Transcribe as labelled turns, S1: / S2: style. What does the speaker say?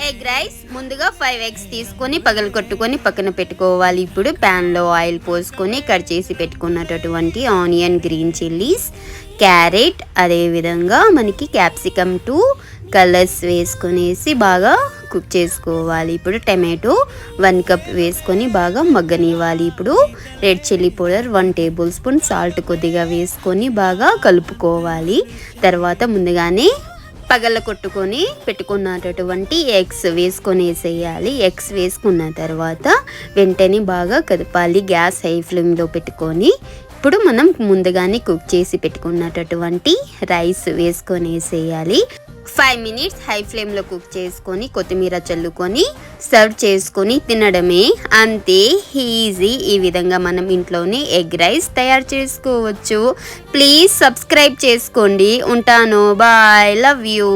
S1: Egg rice ముందుగా 5 eggs తీసుకొని పగలగొట్టుకొని పక్కన పెట్టుకోవాలి. ఇప్పుడు ప్యాన్లో ఆయిల్ పోసుకొని కట్ చేసి పెట్టుకున్నటువంటి ఆనియన్, గ్రీన్ చిల్లీస్, క్యారెట్, అదేవిధంగా మనకి క్యాప్సికమ్ 2 కలర్స్ వేసుకొనేసి బాగా కుక్ చేసుకోవాలి. ఇప్పుడు టమాటో 1 కప్ వేసుకొని బాగా మగ్గనివ్వాలి. ఇప్పుడు red chilli powder 1 table spoon, salt కొద్దిగా వేసుకొని బాగా కలుపుకోవాలి. తర్వాత ముందుగానే పగల కొట్టుకొని పెట్టుకున్నటువంటి ఎగ్స్ వేసుకొనేసేయాలి. ఎగ్స్ వేసుకున్న తర్వాత వెంటనే బాగా కదపాలి. గ్యాస్ హై ఫ్లేమ్లో పెట్టుకొని ఇప్పుడు మనం ముందుగానే కుక్ చేసి పెట్టుకున్నటువంటి రైస్ వేసుకొనేసేయాలి. 5 మినిట్స్ హై ఫ్లేమ్లో కుక్ చేసుకొని కొత్తిమీర చల్లుకొని సర్వ్ చేసుకొని తినడమే, అంతే ఈజీ. ఈ విధంగా మనం ఇంట్లోనే ఎగ్ రైస్ తయారు చేసుకోవచ్చు. ప్లీజ్ సబ్స్క్రైబ్ చేసుకోండి. ఉంటాను. బాయ్. Love you.